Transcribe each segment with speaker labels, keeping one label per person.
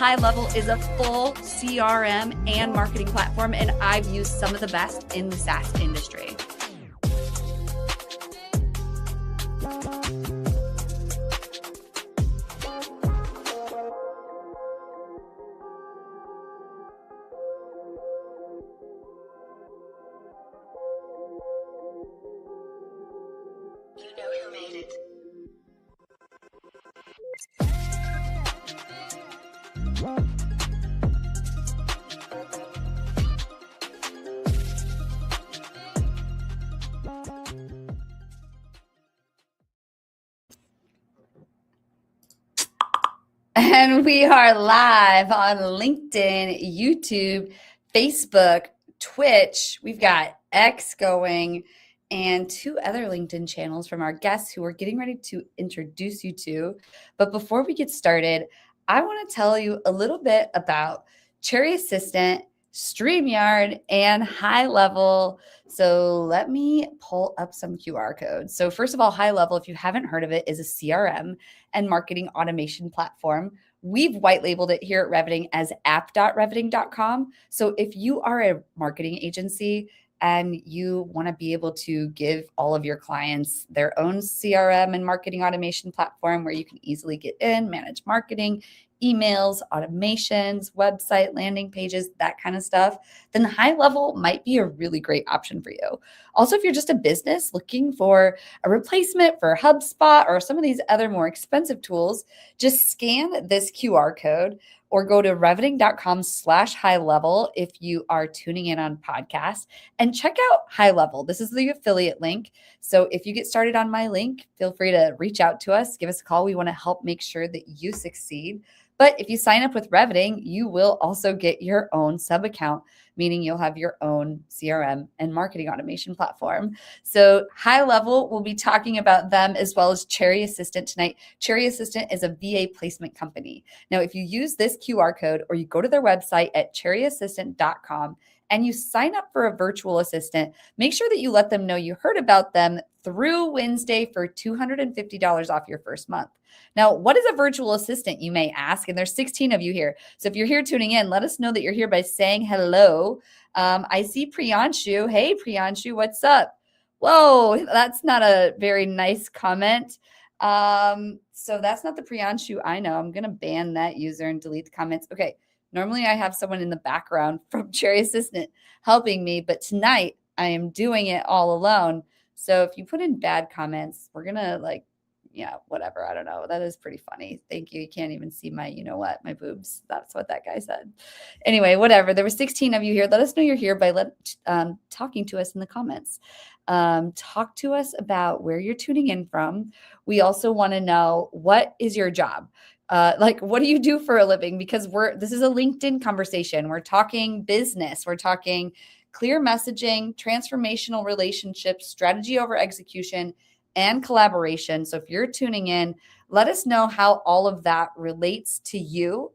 Speaker 1: High Level is a full CRM and marketing platform, and I've used some of the best in the SaaS industry.
Speaker 2: You know who made it.
Speaker 1: And we are live on LinkedIn, YouTube, Facebook, Twitch. We've got X going and 2 other LinkedIn channels from our guests who we're getting ready to introduce you to. But before we get started, I want to tell you a little bit about Cherry Assistant, StreamYard, and High Level. So let me pull up some QR codes. So first of all, High Level, if you haven't heard of it, is a CRM and marketing automation platform. We've white labeled it here at Reveting as app.reveting.com. So if you are a marketing agency and you want to be able to give all of your clients their own CRM and marketing automation platform where you can easily get in, manage marketing, emails, automations, website, landing pages, that kind of stuff, then High Level might be a really great option for you. Also, if you're just a business looking for a replacement for HubSpot or some of these other more expensive tools, just scan this QR code or go to reveting.com/high level if you are tuning in on podcast and check out High Level. This is the affiliate link. So if you get started on my link, feel free to reach out to us, give us a call. We want to help make sure that you succeed. But if you sign up with Reveting, you will also get your own sub account, meaning you'll have your own CRM and marketing automation platform. So High Level, we'll be talking about them as well as Cherry Assistant tonight. Cherry Assistant is a VA placement company. Now, if you use this QR code or you go to their website at cherryassistant.com and you sign up for a virtual assistant, make sure that you let them know you heard about them through WinsDay for $250 off your first month. Now, what is a virtual assistant, you may ask? And there's 16 of you here. So if you're here tuning in, let us know that you're here by saying hello. I see Priyanshu. Hey, Priyanshu, what's up? Whoa, that's not a very nice comment. So that's not the Priyanshu I know. I'm going to ban that user and delete the comments. Okay. Normally I have someone in the background from Cherry Assistant helping me, but tonight I am doing it all alone. So if you put in bad comments, we're going to whatever. I don't know. That is pretty funny. Thank you. You can't even see my, my boobs. That's what that guy said. Anyway, whatever. There were 16 of you here. Let us know you're here by talking to us in the comments. Talk to us about where you're tuning in from. We also want to know, what is your job? What do you do for a living? Because this is a LinkedIn conversation. We're talking business. We're talking clear messaging, transformational relationships, strategy over execution, and collaboration. So if you're tuning in, let us know how all of that relates to you.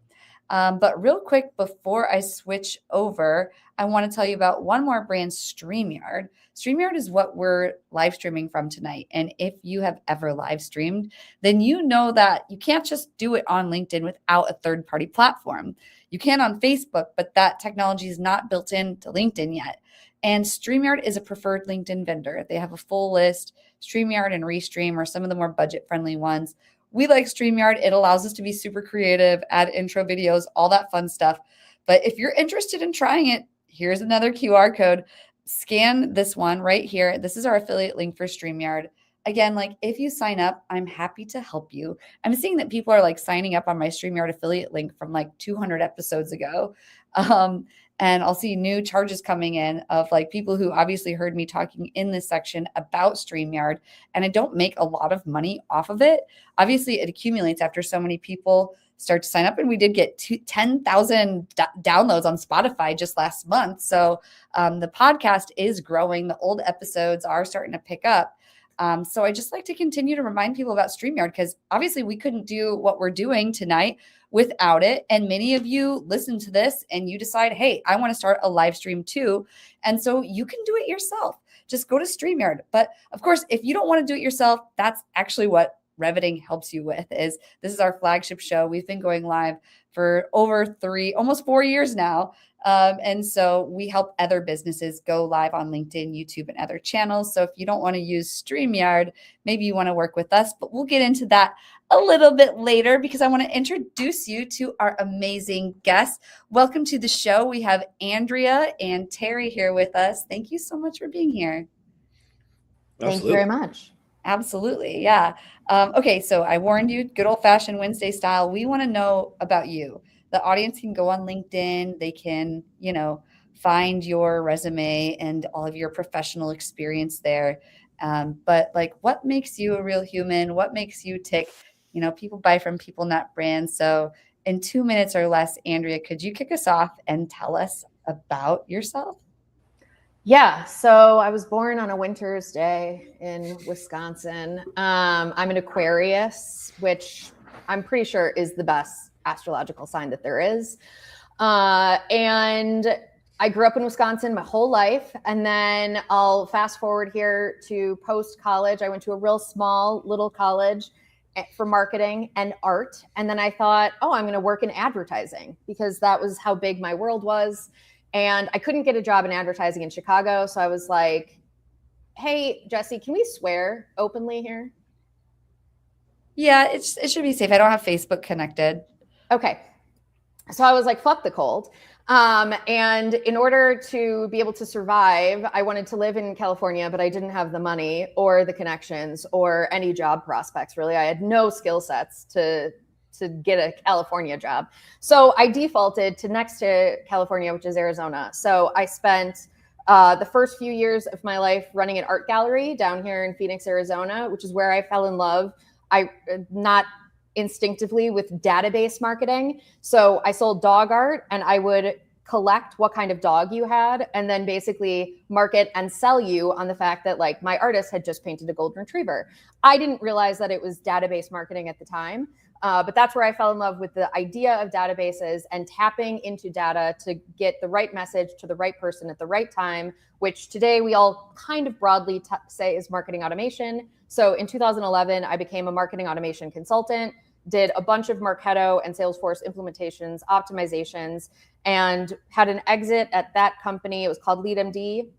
Speaker 1: But real quick, before I switch over, I want to tell you about one more brand, StreamYard. StreamYard is what we're live streaming from tonight. And if you have ever live streamed, then you know that you can't just do it on LinkedIn without a third-party platform. You can on Facebook, but that technology is not built into LinkedIn yet. And StreamYard is a preferred LinkedIn vendor. They have a full list. StreamYard and Restream are some of the more budget-friendly ones. We like StreamYard. It allows us to be super creative, add intro videos, all that fun stuff. But if you're interested in trying it, here's another QR code. Scan this one right here. This is our affiliate link for StreamYard. Again, if you sign up, I'm happy to help you. I'm seeing that people are signing up on my StreamYard affiliate link from 200 episodes ago. And I'll see new charges coming in of people who obviously heard me talking in this section about StreamYard. And I don't make a lot of money off of it. Obviously, it accumulates after so many people start to sign up. And we did get 10,000 downloads on Spotify just last month. So the podcast is growing. The old episodes are starting to pick up. So I just like to continue to remind people about StreamYard, because obviously we couldn't do what we're doing tonight without it. And many of you listen to this and you decide, hey, I want to start a live stream too. And so you can do it yourself. Just go to StreamYard. But of course, if you don't want to do it yourself, that's actually what Reveting helps you with is this is our flagship show. We've been going live for over almost 4 years now. And so we help other businesses go live on LinkedIn, YouTube, and other channels. So if you don't want to use StreamYard, maybe you want to work with us, but we'll get into that a little bit later because I want to introduce you to our amazing guests. Welcome to the show. We have Andrea and Terry here with us. Thank you so much for being here.
Speaker 3: Thank you very much.
Speaker 1: Absolutely. Yeah. Okay. So I warned you, good old fashioned Wednesday style. We want to know about you. The audience can go on LinkedIn. They can, find your resume and all of your professional experience there. But like, what makes you a real human? What makes you tick? People buy from people, not brands. So in 2 minutes or less, Andrea, could you kick us off and tell us about yourself?
Speaker 3: Yeah, so I was born on a winter's day in Wisconsin. I'm an Aquarius, which I'm pretty sure is the best astrological sign that there is. And I grew up in Wisconsin my whole life. And then I'll fast forward here to post-college. I went to a real small little college for marketing and art. And then I thought, I'm going to work in advertising because that was how big my world was. And I couldn't get a job in advertising in Chicago. So I was like, hey, Jessie, can we swear openly here?
Speaker 1: Yeah, it should be safe. I don't have Facebook connected.
Speaker 3: Okay. So I was like, fuck the cold. And in order to be able to survive, I wanted to live in California, but I didn't have the money or the connections or any job prospects, really. I had no skill sets to get a California job. So I defaulted to next to California, which is Arizona. So I spent the first few years of my life running an art gallery down here in Phoenix, Arizona, which is where I fell in love. Not instinctively with database marketing. So I sold dog art and I would collect what kind of dog you had and then basically market and sell you on the fact that like my artist had just painted a golden retriever. I didn't realize that it was database marketing at the time. But that's where I fell in love with the idea of databases and tapping into data to get the right message to the right person at the right time, which today we all kind of broadly say is marketing automation. So in 2011, I became a marketing automation consultant, did a bunch of Marketo and Salesforce implementations, optimizations, and had an exit at that company. It was called LeadMD,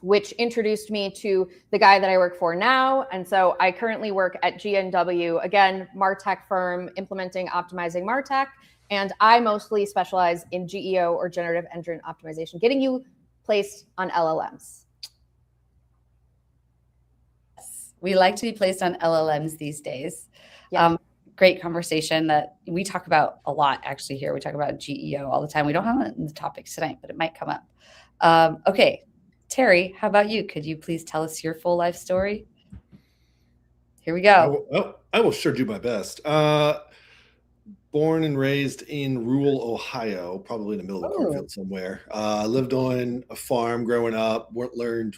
Speaker 3: which introduced me to the guy that I work for now. And so I currently work at GNW, again, MarTech firm, implementing, optimizing MarTech. And I mostly specialize in GEO or generative engine optimization, getting you placed on LLMs.
Speaker 1: We like to be placed on LLMs these days.
Speaker 3: Yeah.
Speaker 1: Great conversation that we talk about a lot actually here. We talk about GEO all the time. We don't have it in the topics tonight, but it might come up. Okay. Terry, how about you? Could you please tell us your full life story? Here we go.
Speaker 4: I will sure do my best. Born and raised in rural Ohio, probably in the middle of a cornfield somewhere. Lived on a farm growing up. Learned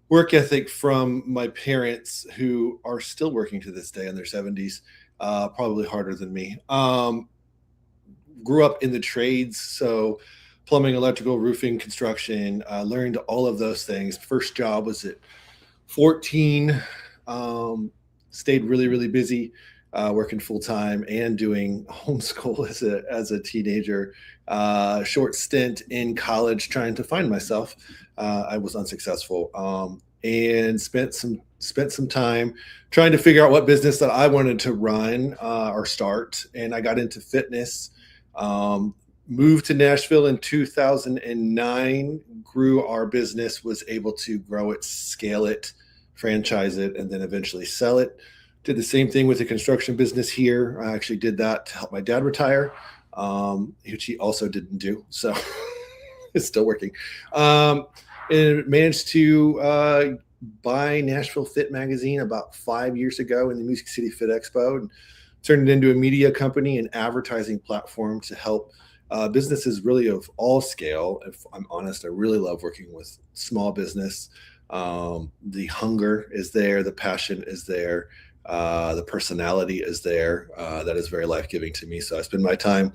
Speaker 4: work ethic from my parents, who are still working to this day in their 70s, probably harder than me. Grew up in the trades, so plumbing, electrical, roofing, construction. Learned all of those things. First job was at 14. Stayed really, really busy, working full time and doing homeschool as a teenager. Short stint in college trying to find myself. I was unsuccessful, and spent some time trying to figure out what business that I wanted to run or start. And I got into fitness. Moved to Nashville in 2009, grew our business, was able to grow it, scale it, franchise it, and then eventually sell it. Did the same thing with the construction business here. I actually did that to help my dad retire, which he also didn't do. So it's still working. And managed to buy Nashville Fit magazine about 5 years ago in the Music City Fit Expo and turned it into a media company and advertising platform to help businesses really of all scale. If I'm honest, I really love working with small business. The hunger is there, the passion is there, the personality is there. That is very life-giving to me. So I spend my time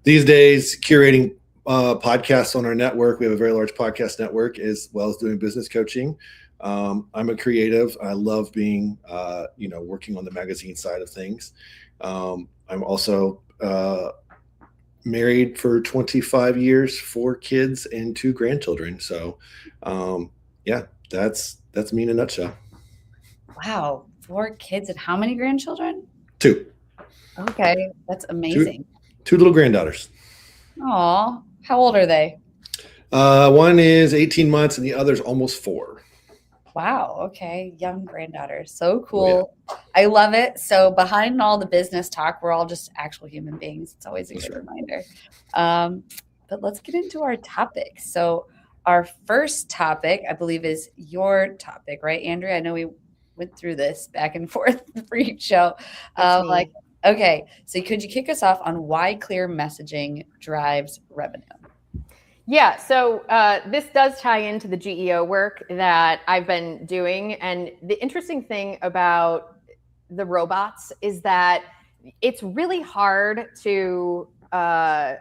Speaker 4: these days curating podcasts on our network. We have a very large podcast network, as well as doing business coaching. I'm a creative. I love being, working on the magazine side of things. I'm also married for 25 years, 4 kids and 2 grandchildren. So, that's me in a nutshell.
Speaker 1: Wow. 4 kids and how many grandchildren?
Speaker 4: 2.
Speaker 1: Okay. That's amazing.
Speaker 4: 2 little granddaughters.
Speaker 1: Aw. How old are they?
Speaker 4: One is 18 months and the other's almost 4.
Speaker 1: Wow. Okay. Young granddaughters. So cool. Oh, yeah. I love it. So behind all the business talk, we're all just actual human beings. It's always a good reminder. But let's get into our topic. So our first topic, I believe, is your topic, right, Andrea? I know we went through this back and forth for each show. Okay. So could you kick us off on why clear messaging drives revenue?
Speaker 3: Yeah, so this does tie into the GEO work that I've been doing. And the interesting thing about the robots is that it's really hard to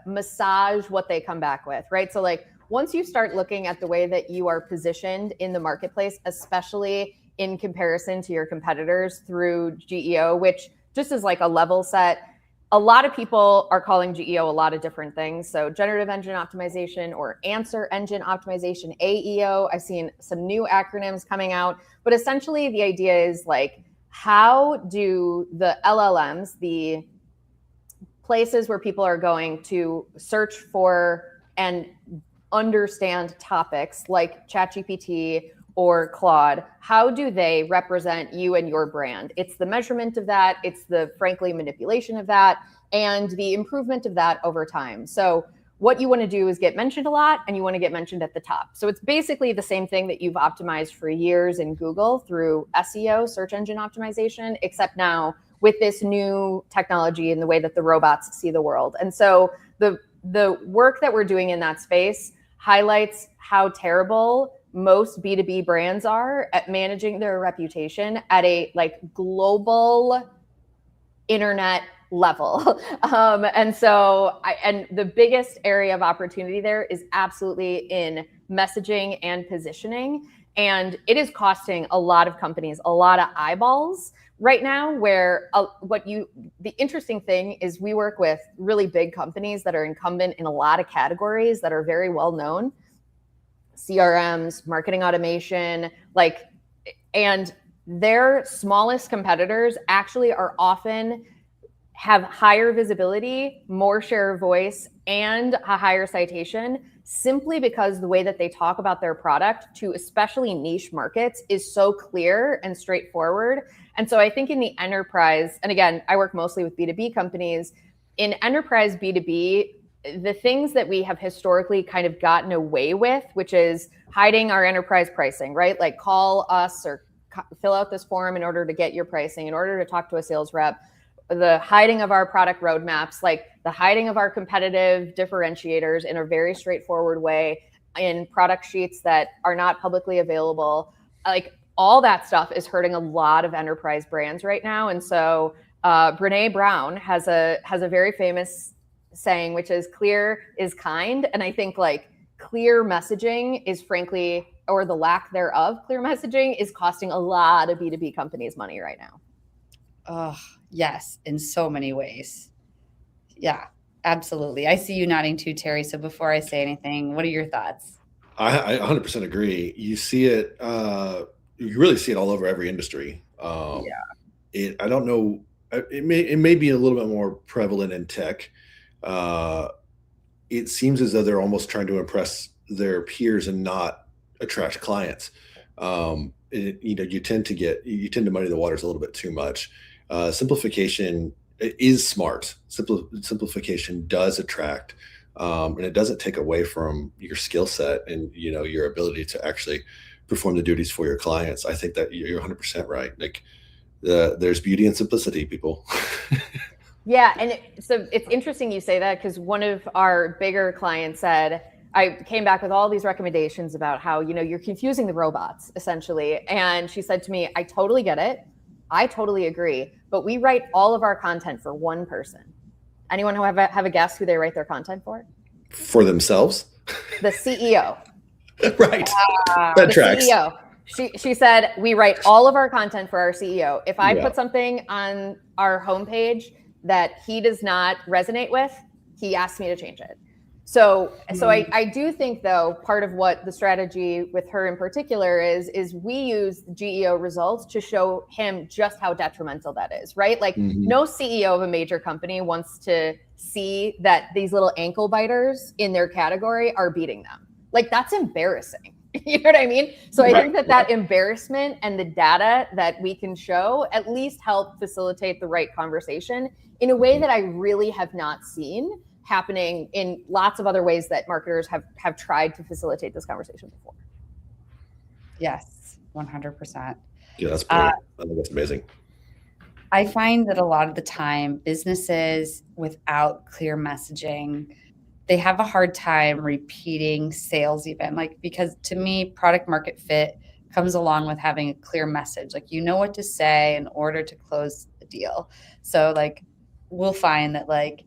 Speaker 3: massage what they come back with, right? So like once you start looking at the way that you are positioned in the marketplace, especially in comparison to your competitors through GEO, which just is like a level set. A lot of people are calling GEO a lot of different things. So generative engine optimization or answer engine optimization, AEO. I've seen some new acronyms coming out, but essentially the idea is like, how do the LLMs, the places where people are going to search for and understand topics like ChatGPT or Claude, how do they represent you and your brand? It's the measurement of that. It's the, frankly, manipulation of that and the improvement of that over time. So what you want to do is get mentioned a lot and you want to get mentioned at the top. So it's basically the same thing that you've optimized for years in Google through SEO, search engine optimization, except now with this new technology and the way that the robots see the world. And so the work that we're doing in that space highlights how terrible most B2B brands are at managing their reputation at a like global internet level. And the biggest area of opportunity there is absolutely in messaging and positioning. And it is costing a lot of companies a lot of eyeballs right now, where the interesting thing is we work with really big companies that are incumbent in a lot of categories that are very well known. CRMs, marketing automation, and their smallest competitors actually are often have higher visibility, more share of voice, and a higher citation simply because the way that they talk about their product to especially niche markets is so clear and straightforward. And so I think in the enterprise, and again, I work mostly with B2B companies, in enterprise B2B, the things that we have historically kind of gotten away with, which is hiding our enterprise pricing, right? Like call us or fill out this form in order to get your pricing, in order to talk to a sales rep, the hiding of our product roadmaps, like the hiding of our competitive differentiators in a very straightforward way in product sheets that are not publicly available. Like all that stuff is hurting a lot of enterprise brands right now. And so Brene Brown has a very famous saying, which is clear is kind. And I think like clear messaging is frankly, or the lack thereof, clear messaging is costing a lot of B2B companies money right now.
Speaker 1: Oh, yes, in so many ways. Yeah, absolutely. I see you nodding too, Terry. So before I say anything, what are your thoughts?
Speaker 4: I 100% agree. You see it, you really see it all over every industry. I don't know, it may be a little bit more prevalent in tech. It seems as though they're almost trying to impress their peers and not attract clients. You tend to muddy the waters a little bit too much. Simplification is smart. Simplification does attract, and it doesn't take away from your skill set and your ability to actually perform the duties for your clients. I think that you're 100% right. Like there's beauty in simplicity, people.
Speaker 3: Yeah. And so it's interesting you say that, because one of our bigger clients said, I came back with all these recommendations about how, you're confusing the robots essentially. And she said to me, I totally get it. I totally agree. But we write all of our content for one person. Anyone who have a guess who they write their content for?
Speaker 4: for themselves.
Speaker 3: The CEO.
Speaker 4: Right. That
Speaker 3: The
Speaker 4: tracks.
Speaker 3: CEO. She said, we write all of our content for our CEO. If I
Speaker 4: Yeah.
Speaker 3: put something on our homepage that he does not resonate with, he asks me to change it. So I do think, though, part of what the strategy with her in particular is we use the GEO results to show him just how detrimental that is, right? Like no CEO of a major company wants to see that these little ankle biters in their category are beating them. Like that's embarrassing. You know what I mean? So I think that embarrassment and the data that we can show at least help facilitate the right conversation in a way that I really have not seen happening in lots of other ways that marketers have tried to facilitate this conversation before.
Speaker 1: Yes, 100%.
Speaker 4: Yeah, that's brilliant. I think that's amazing.
Speaker 1: I find that a lot of the time businesses without clear messaging, they have a hard time repeating sales even, like, because to me, product market fit comes along with having a clear message. Like, you know what to say in order to close the deal. So like, we'll find that like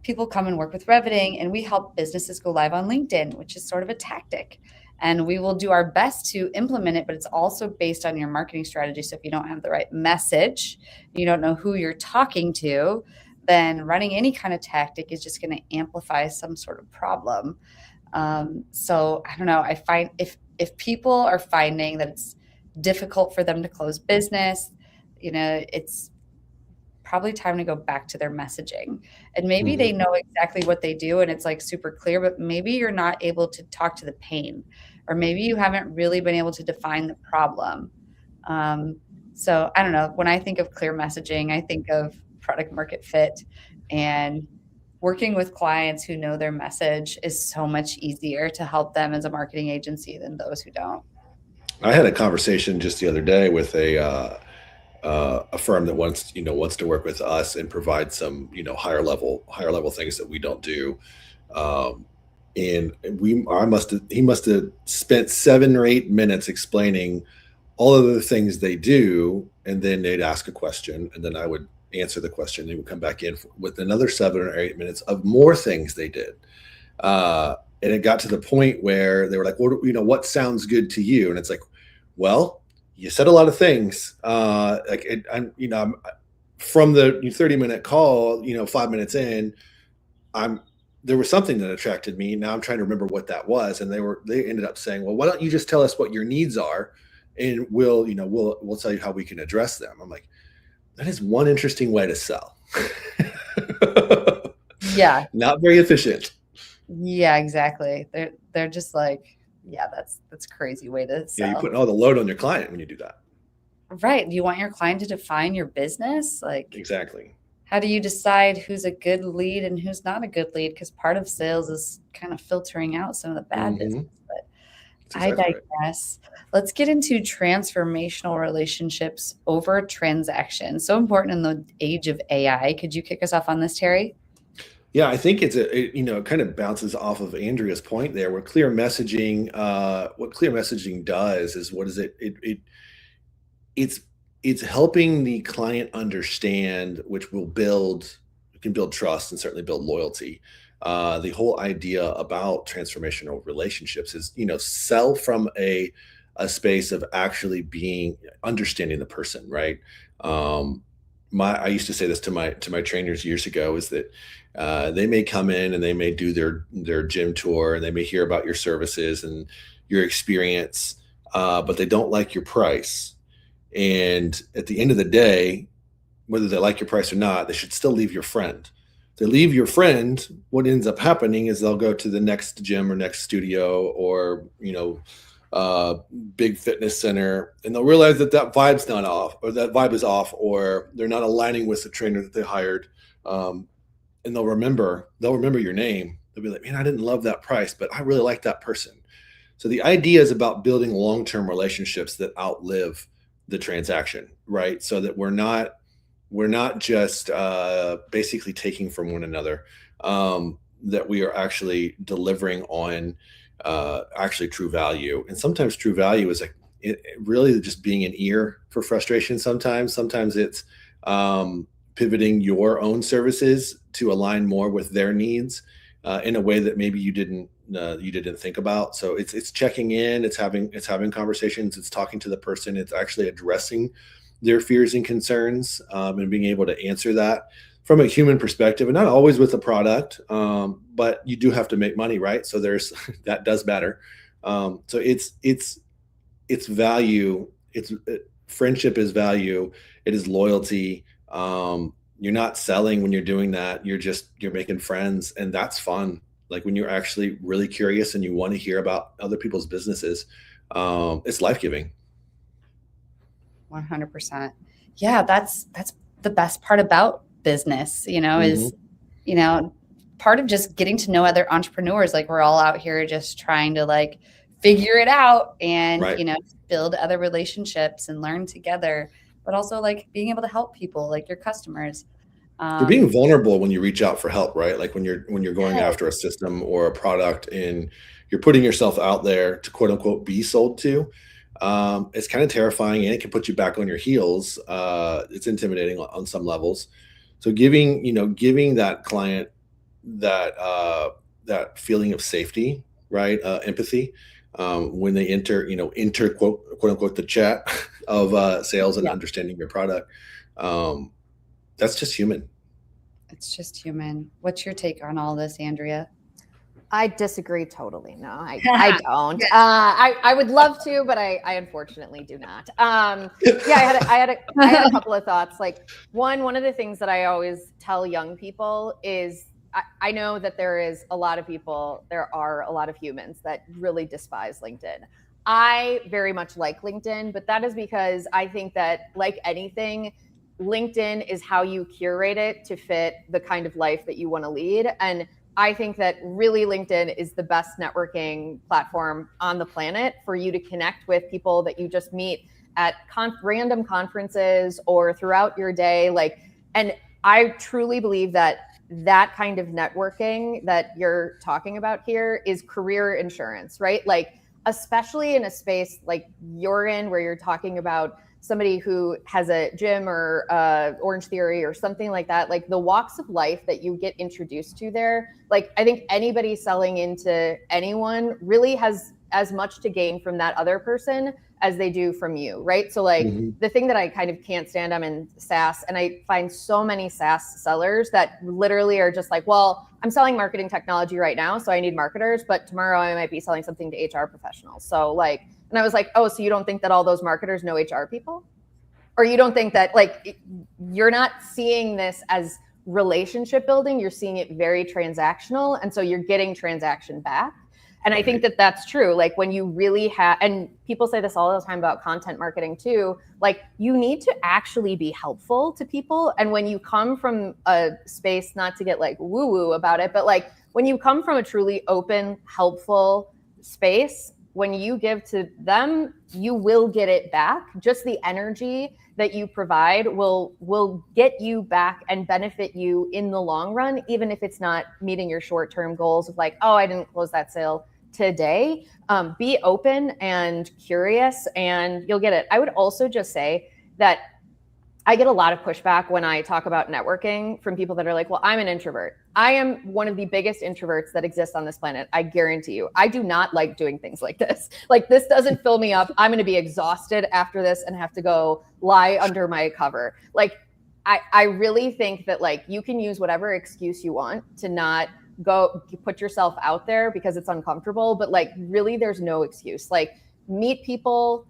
Speaker 1: people come and work with Reviting and we help businesses go live on LinkedIn, which is sort of a tactic. And we will do our best to implement it, but it's also based on your marketing strategy. So if you don't have the right message, you don't know who you're talking to, then running any kind of tactic is just going to amplify some sort of problem. So I don't know. I find if people are finding that it's difficult for them to close business, you know, it's probably time to go back to their messaging. And maybe they know exactly what they do and it's like super clear, but maybe you're not able to talk to the pain, or maybe you haven't really been able to define the problem. So I don't know. When I think of clear messaging, I think of product market fit, and working with clients who know their message is so much easier to help them as a marketing agency than those who don't.
Speaker 4: I had a conversation just the other day with a firm that wants to work with us and provide some, higher level things that we don't do. And he must have spent 7 or 8 minutes explaining all of the things they do. And then they'd ask a question and then I would answer the question. They would come back in with another 7 or 8 minutes of more things they did. And it got to the point where they were like, well, what sounds good to you? And it's like, well, you said a lot of things. I'm from the 30-minute call, 5 minutes in, there was something that attracted me. Now I'm trying to remember what that was. And they ended up saying, well, why don't you just tell us what your needs are? And we'll tell you how we can address them. I'm like, that is one interesting way to sell.
Speaker 1: Yeah.
Speaker 4: Not very efficient.
Speaker 1: Yeah, exactly. They're just like, yeah, that's crazy way to sell.
Speaker 4: Yeah, you're putting all the load on your client when you do that.
Speaker 1: Right. Do you want your client to define your business? Like,
Speaker 4: exactly. How
Speaker 1: do you decide who's a good lead and who's not a good lead? Because part of sales is kind of filtering out some of the bad business. But exactly I digress. Right. Let's get into transformational relationships over transactions. So important in the age of AI. Could you kick us off on this, Terry?
Speaker 4: Yeah, I think it kind of bounces off of Andrea's point there, where clear messaging, what clear messaging does is it's helping the client understand, which can build trust and certainly build loyalty. The whole idea about transformational relationships is, sell from a space of actually understanding the person, right? I used to say this to my trainers years ago, is that they may come in and they may do their gym tour and they may hear about your services and your experience, but they don't like your price. And at the end of the day, whether they like your price or not, they should still leave your friend. If they leave your friend, what ends up happening is they'll go to the next gym or next studio or, big fitness center, and they'll realize that vibe's not off, or that vibe is off, or they're not aligning with the trainer that they hired. And they'll remember your name. They'll be like, man, I didn't love that price, but I really like that person. So the idea is about building long-term relationships that outlive the transaction, right? So that we're not just basically taking from one another, that we are actually delivering on actually true value. And sometimes true value is really just being an ear for frustration. Sometimes it's pivoting your own services to align more with their needs. in a way that maybe you didn't think about. So it's checking in, it's having conversations, it's talking to the person, it's actually addressing their fears and concerns, and being able to answer that from a human perspective, and not always with a product, but you do have to make money, right? So there's that does matter. So it's value. Friendship is value. It is loyalty. You're not selling when you're doing that. You're making friends, and that's fun. Like when you're actually really curious and you want to hear about other people's businesses, it's life-giving.
Speaker 1: 100%. Yeah, that's the best part about business, is, part of just getting to know other entrepreneurs. Like we're all out here just trying to like figure it out and,
Speaker 4: Right.
Speaker 1: Build other relationships and learn together, but also like being able to help people like your customers.
Speaker 4: You're being vulnerable when you reach out for help, right? Like when you're going
Speaker 1: Yes.
Speaker 4: after a system or a product and you're putting yourself out there to quote unquote be sold to. It's kind of terrifying, and it can put you back on your heels. It's intimidating on some levels. So giving that client that feeling of safety, right? Empathy, when they enter quote unquote the chat of sales and
Speaker 3: Yeah.
Speaker 4: understanding your product. That's just human.
Speaker 1: It's just human. What's your take on all this, Andrea?
Speaker 3: I disagree totally. No, I don't. I would love to, but I unfortunately do not. Yeah, I had a couple of thoughts. Like one of the things that I always tell young people is I know that there are a lot of humans that really despise LinkedIn. I very much like LinkedIn, but that is because I think that, like anything, LinkedIn is how you curate it to fit the kind of life that you want to lead. And I think that really LinkedIn is the best networking platform on the planet for you to connect with people that you just meet at random conferences or throughout your day. And I truly believe that kind of networking that you're talking about here is career insurance, right? Like, especially in a space like you're in, where you're talking about somebody who has a gym or Orange Theory or something like that, like the walks of life that you get introduced to there, like I think anybody selling into anyone really has as much to gain from that other person as they do from you, right? So like the thing that I kind of can't stand, I'm in SaaS, and I find so many SaaS sellers that literally are just like, well, I'm selling marketing technology right now, so I need marketers, but tomorrow I might be selling something to HR professionals. So like, and I was like, oh, so you don't think that all those marketers know HR people? Or you don't think that, like, you're not seeing this as relationship building, you're seeing it very transactional. And so you're getting transaction back. And I think that that's true. Like when you really have, and people say this all the time about content marketing too, like you need to actually be helpful to people. And when you come from a space, not to get like woo woo about it, but like when you come from a truly open, helpful space, when you give to them, you will get it back. Just the energy that you provide will get you back and benefit you in the long run, even if it's not meeting your short-term goals of like, oh, I didn't close that sale today. Be open and curious, and you'll get it. I would also just say that I get a lot of pushback when I talk about networking from people that are like, well, I'm an introvert. I am one of the biggest introverts that exists on this planet. I guarantee you. I do not like doing things like this. Like this doesn't fill me up. I'm going to be exhausted after this and have to go lie under my cover. Like I really think that like you can use whatever excuse you want to not go put yourself out there because it's uncomfortable. But like really there's no excuse. Like meet people,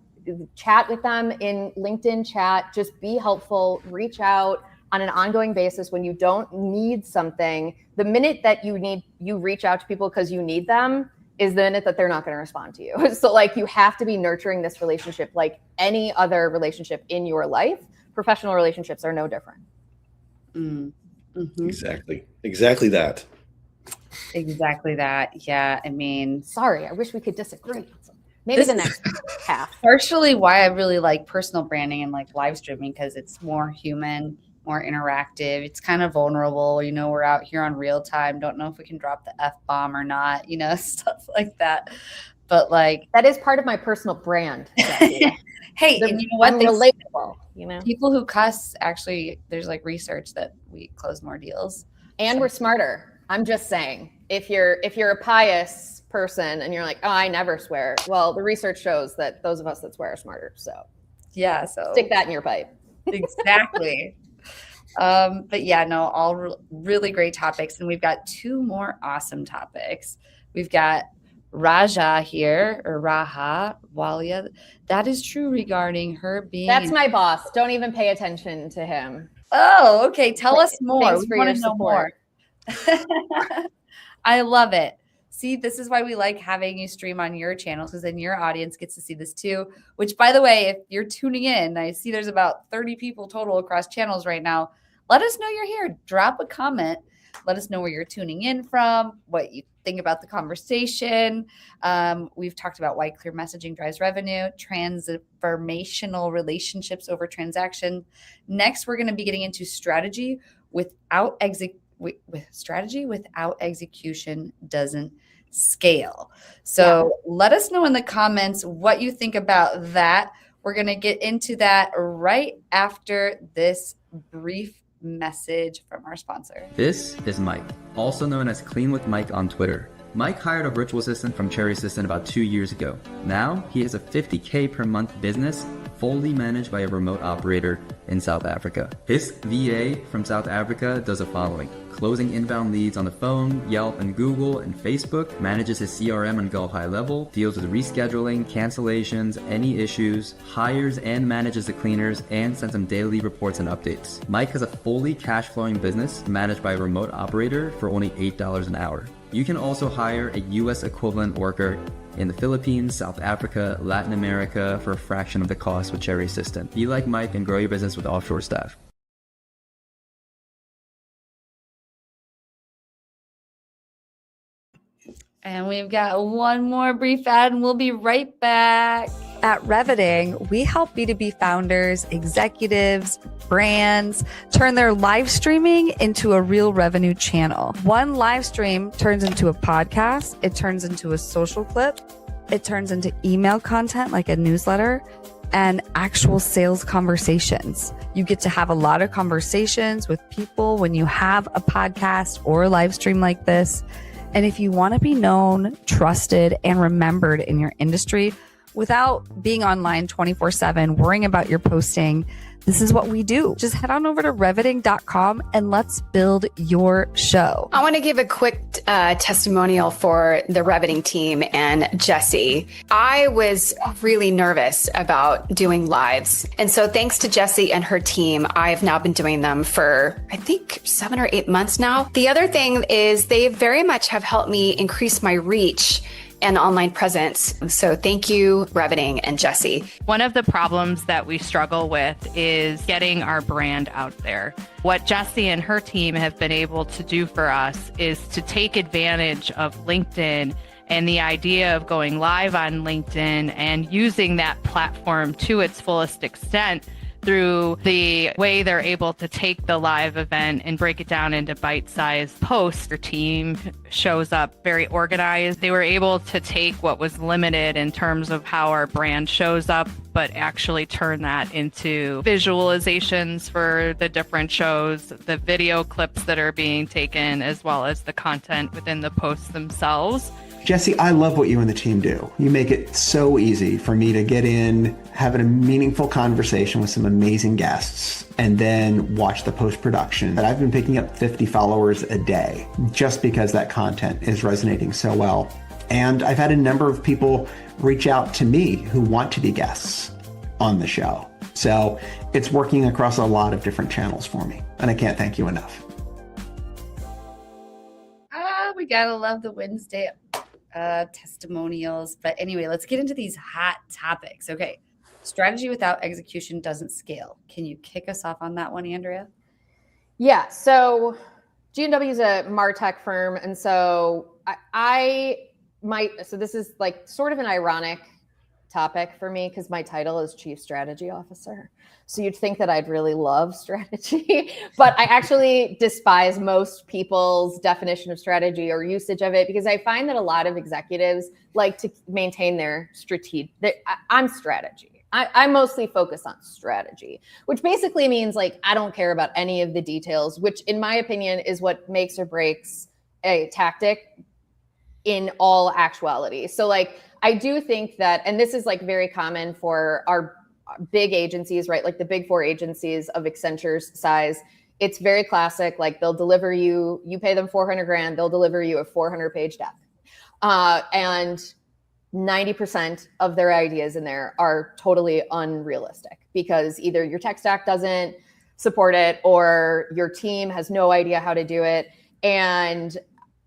Speaker 3: chat with them in LinkedIn chat, just be helpful, reach out on an ongoing basis when you don't need something. The minute that you reach out to people because you need them is the minute that they're not going to respond to you. So like you have to be nurturing this relationship like any other relationship in your life. Professional relationships are no different.
Speaker 1: Mm-hmm.
Speaker 4: Exactly that.
Speaker 1: Exactly that. Yeah. I mean,
Speaker 3: sorry, I wish we could disagree. Maybe the next half.
Speaker 1: Partially why I really like personal branding and like live streaming, because it's more human, more interactive. It's kind of vulnerable. You know, we're out here on real time. Don't know if we can drop the F-bomb or not, you know, stuff like that. But like
Speaker 3: that is part of my personal brand.
Speaker 1: Hey, and you know what?
Speaker 3: I'm relatable, you know.
Speaker 1: People who cuss, actually, there's like research that we close more deals.
Speaker 3: And we're smarter. I'm just saying. if you're a pious person and you're like, oh, I never swear. Well, the research shows that those of us that swear are smarter. So
Speaker 1: yeah, so
Speaker 3: stick that in your pipe.
Speaker 1: exactly. But yeah, no, all really great topics. And we've got 2 more awesome topics. We've got Raja here, or Raha Walia. That is true regarding her being.
Speaker 3: That's my boss. Don't even pay attention to him.
Speaker 1: Oh, okay. Tell us more.
Speaker 3: Thanks
Speaker 1: We
Speaker 3: for
Speaker 1: want
Speaker 3: your
Speaker 1: to know
Speaker 3: support.
Speaker 1: more. I love it. See, this is why we like having you stream on your channel, because then your audience gets to see this too. Which, by the way, if you're tuning in, I see there's about 30 people total across channels right now. Let us know you're here. Drop a comment. Let us know where you're tuning in from, what you think about the conversation. We've talked about why clear messaging drives revenue, transformational relationships over transaction. Next, we're going to be getting into strategy without execution doesn't scale. So let us know in the comments what you think about that. We're going to get into that right after this brief message from our sponsor.
Speaker 5: This is Mike, also known as Clean with Mike on Twitter. Mike hired a virtual assistant from Cherry Assistant about 2 years ago. Now he has a $50K per month business fully managed by a remote operator in South Africa. His VA from South Africa does the following: closing inbound leads on the phone, Yelp and Google and Facebook, manages his CRM and Go High Level, deals with rescheduling, cancellations, any issues, hires and manages the cleaners, and sends them daily reports and updates. Mike has a fully cash flowing business managed by a remote operator for only $8 an hour. You can also hire a US equivalent worker in the Philippines, South Africa, Latin America for a fraction of the cost with Cherry Assistant. Be like Mike and grow your business with offshore staff.
Speaker 1: And we've got one more brief ad and we'll be right back. At Reviting, we help B2B founders, executives, brands turn their live streaming into a real revenue channel. One live stream turns into a podcast. It turns into a social clip. It turns into email content like a newsletter and actual sales conversations. You get to have a lot of conversations with people when you have a podcast or a live stream like this. And if you want to be known, trusted, and remembered in your industry without being online 24/7, worrying about your posting, this is what we do. Just head on over to reviting.com and let's build your show.
Speaker 6: I want to give a quick testimonial for the Reviting team and Jessie. I was really nervous about doing lives. And so thanks to Jessie and her team, I've now been doing them for, I think, 7 or 8 months now. The other thing is they very much have helped me increase my reach and online presence. So thank you, Reviting and Jessie.
Speaker 7: One of the problems that we struggle with is getting our brand out there. What Jessie and her team have been able to do for us is to take advantage of LinkedIn and the idea of going live on LinkedIn and using that platform to its fullest extent through the way they're able to take the live event and break it down into bite-sized posts. Your team shows up very organized. They were able to take what was limited in terms of how our brand shows up, but actually turn that into visualizations for the different shows, the video clips that are being taken, as well as the content within the posts themselves.
Speaker 8: Jessie, I love what you and the team do. You make it so easy for me to get in, have a meaningful conversation with some amazing guests, and then watch the post-production. But I've been picking up 50 followers a day just because that content is resonating so well. And I've had a number of people reach out to me who want to be guests on the show. So it's working across a lot of different channels for me, and I can't thank you enough.
Speaker 1: We gotta love the WinsDay testimonials. But anyway, let's get into these hot topics. Okay. Strategy without execution doesn't scale. Can you kick us off on that one, Andrea?
Speaker 3: Yeah. So GNW is a MarTech firm. And so so this is like sort of an ironic topic for me because my title is Chief Strategy Officer. So you'd think that I'd really love strategy, but I actually despise most people's definition of strategy or usage of it because I find that a lot of executives like to maintain their strategy. I'm strategy. I mostly focus on strategy, which basically means like I don't care about any of the details, which in my opinion is what makes or breaks a tactic in all actuality. So like, I do think that, and this is like very common for our big agencies, right? Like the big four agencies of Accenture's size, it's very classic. Like they'll deliver you pay them 400 grand, they'll deliver you a 400-page deck. And 90% of their ideas in there are totally unrealistic because either your tech stack doesn't support it or your team has no idea how to do it. And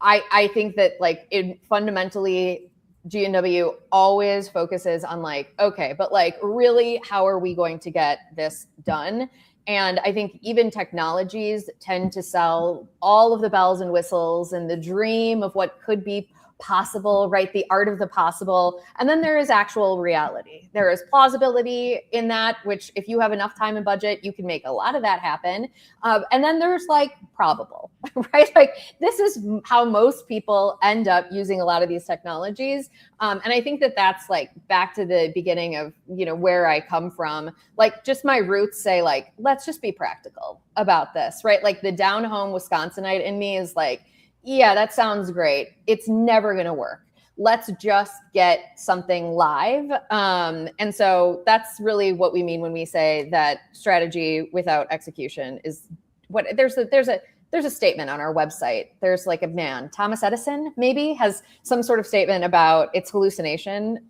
Speaker 3: I think that like it fundamentally, GNW always focuses on like, okay, but like really, how are we going to get this done? And I think even technologies tend to sell all of the bells and whistles and the dream of what could be possible, right? The art of the possible. And then there is actual reality. There is plausibility in that, which if you have enough time and budget, you can make a lot of that happen. And then there's like probable, right? Like this is how most people end up using a lot of these technologies. And I think that that's like back to the beginning of, you know, where I come from, like just my roots say like, let's just be practical about this, right? Like the down home Wisconsinite in me is like, yeah, that sounds great. It's never going to work. Let's just get something live. And so that's really what we mean when we say that strategy without execution is what there's a statement on our website. There's like a man, Thomas Edison, maybe has some sort of statement about its hallucination.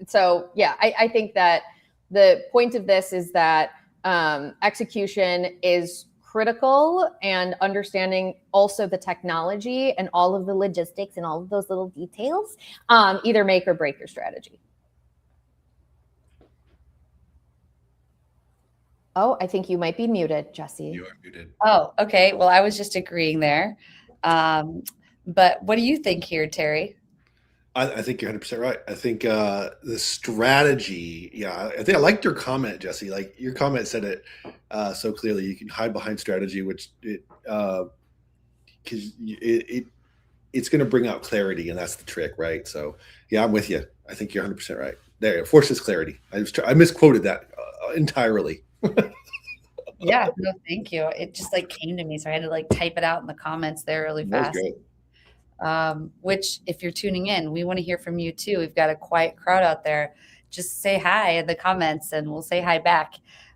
Speaker 3: So yeah, I think that the point of this is that execution is critical, and understanding also the technology and all of the logistics and all of those little details either make or break your strategy. Oh, I think you might be muted, Jessie.
Speaker 4: You are muted.
Speaker 1: Oh, okay. Well, I was just agreeing there. But what do you think here, Terry?
Speaker 4: I think you're 100% right. I think the strategy, yeah, I think I liked your comment, Jessie. Like your comment said it so clearly. You can hide behind strategy, which because it's going to bring out clarity, and that's the trick, right? So yeah, I'm with you. I think you're 100% right. There, it forces clarity. I misquoted that entirely.
Speaker 1: Yeah, no, thank you. It just like came to me, so I had to like type it out in the comments there really fast. Which, if you're tuning in, we want to hear from you too. We've got a quiet crowd out there. Just say hi in the comments, and we'll say hi back.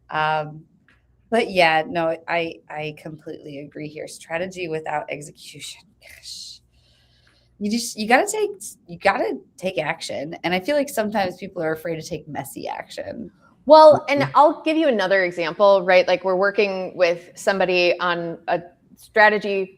Speaker 1: But yeah, no, I completely agree here. Strategy without execution, gosh, you gotta take action. And I feel like sometimes people are afraid to take messy action.
Speaker 3: Well, and I'll give you another example, right? Like we're working with somebody on a strategy.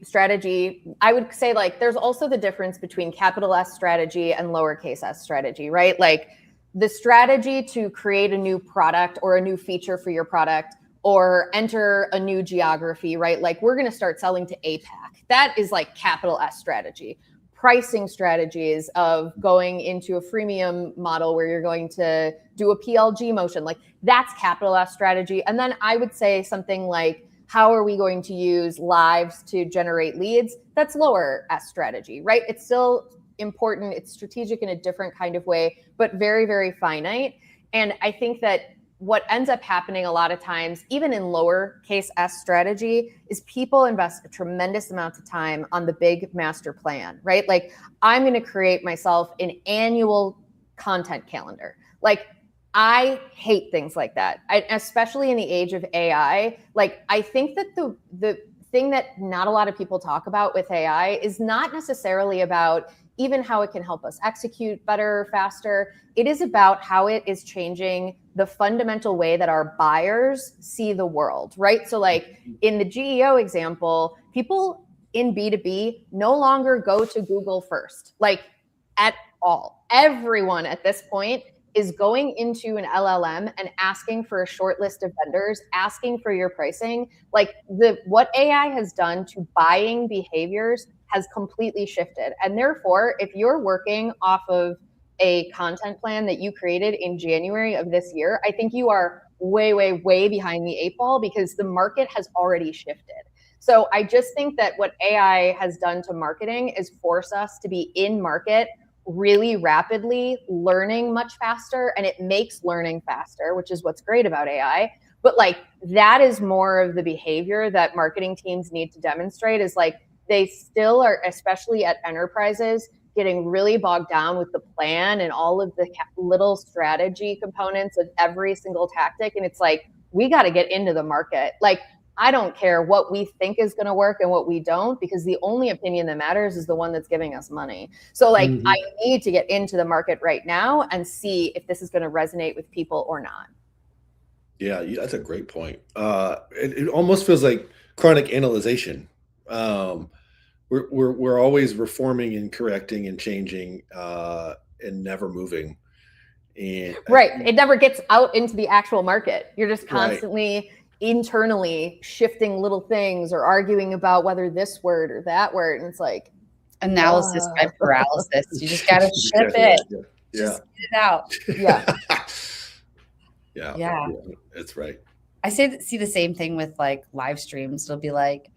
Speaker 3: I would say like there's also the difference between capital S strategy and lowercase s strategy, right? Like the strategy to create a new product or a new feature for your product or enter a new geography, right? Like we're going to start selling to APAC. That is like capital S strategy. Pricing strategies of going into a freemium model where you're going to do a PLG motion, like that's capital S strategy. And then I would say something like, how are we going to use lives to generate leads? That's lower S strategy, right? It's still important. It's strategic in a different kind of way, but very, very finite. And I think that what ends up happening a lot of times, even in lowercase s strategy, is people invest a tremendous amount of time on the big master plan, right? Like I'm going to create myself an annual content calendar. Like I hate things like that, especially in the age of AI. Like I think that the thing that not a lot of people talk about with AI is not necessarily about even how it can help us execute better, faster. It is about how it is changing the fundamental way that our buyers see the world, right? So like in the GEO example, people in B2B no longer go to Google first, like at all. Everyone at this point is going into an LLM and asking for a short list of vendors, asking for your pricing. Like what AI has done to buying behaviors has completely shifted. And therefore, if you're working off of a content plan that you created in January of this year, I think you are way, way, way behind the 8 ball because the market has already shifted. So I just think that what AI has done to marketing is force us to be in market really rapidly, learning much faster, and it makes learning faster, which is what's great about AI. But like that is more of the behavior that marketing teams need to demonstrate, is like they still are, especially at enterprises, getting really bogged down with the plan and all of the little strategy components of every single tactic. And it's like, we got to get into the market. Like, I don't care what we think is going to work and what we don't, because the only opinion that matters is the one that's giving us money. So like, I need to get into the market right now and see if this is going to resonate with people or not.
Speaker 4: Yeah, that's a great point. It almost feels like chronic analyzation. We're always reforming and correcting and changing, and never moving. And
Speaker 3: right, it never gets out into the actual market. You're just constantly internally shifting little things or arguing about whether this word or that word, and it's like
Speaker 1: analysis by paralysis. You just gotta ship it. Just get it out.
Speaker 4: Yeah, that's right.
Speaker 1: I see the same thing with like live streams. It'll be like,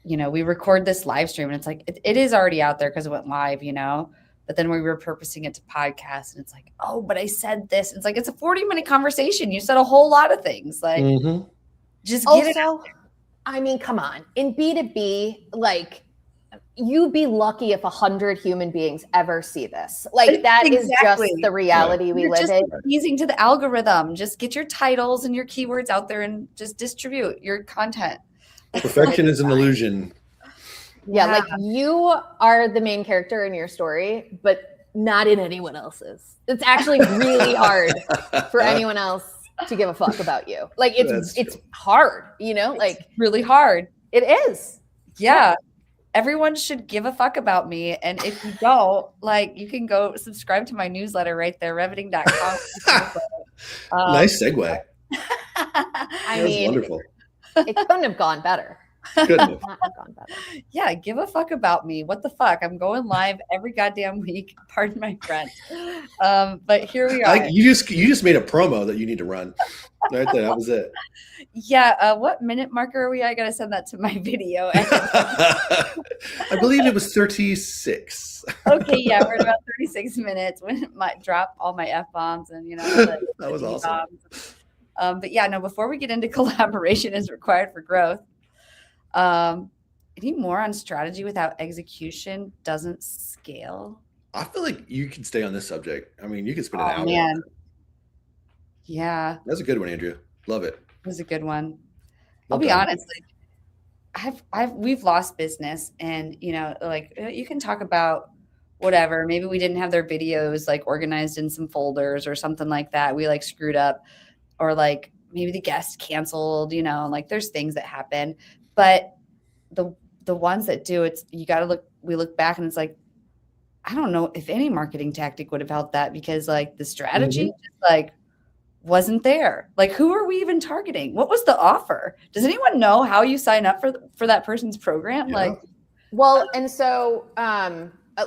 Speaker 1: you know, we record this live stream and it's like, it is already out there because it went live, you know, but then we were repurposing it to podcast and it's like, oh, but I said this. It's like, it's a 40-minute conversation. You said a whole lot of things. Like, just get it out there.
Speaker 3: I mean, come on. In B2B, like, you'd be lucky if 100 human beings ever see this. Like, that is just the reality we live in.
Speaker 1: Easing to the algorithm. Just get your titles and your keywords out there and just distribute your content.
Speaker 4: Perfection is an illusion.
Speaker 3: Yeah, like you are the main character in your story, but not in anyone else's. It's actually really hard for anyone else to give a fuck about you. Like, it's hard, you know, like
Speaker 1: really hard.
Speaker 3: It is.
Speaker 1: Yeah. Everyone should give a fuck about me. And if you don't, like, you can go subscribe to my newsletter right there, reveting.com.
Speaker 4: Nice segue.
Speaker 3: I mean,
Speaker 4: wonderful.
Speaker 3: It couldn't have gone better.
Speaker 1: Yeah, give a fuck about me. What the fuck? I'm going live every goddamn week. Pardon my French. But here we are.
Speaker 4: You just made a promo that you need to run. Right there, that was it.
Speaker 1: Yeah. What minute marker are we? I gotta send that to my video.
Speaker 4: I believe it was 36.
Speaker 1: Okay, yeah, we're at about 36 minutes when it might drop all my F-bombs and
Speaker 4: that was awesome.
Speaker 1: But yeah, no, before we get into collaboration is required for growth. Any more on strategy without execution doesn't scale?
Speaker 4: I feel like you can stay on this subject. I mean, you can spend an hour.
Speaker 1: Man. Yeah.
Speaker 4: That's a good one, Andrea. Love it.
Speaker 1: It was a good one. I'll be honest, like we've lost business, and you know, like you can talk about whatever. Maybe we didn't have their videos like organized in some folders or something like that. We like screwed up, or like maybe the guest canceled, you know, like there's things that happen. But the ones that do, we look back and it's like, I don't know if any marketing tactic would have helped that, because like the strategy just like wasn't there. Like, who are we even targeting? What was the offer? Does anyone know how you sign up for that person's program?
Speaker 4: Yeah.
Speaker 1: Like,
Speaker 3: well, and so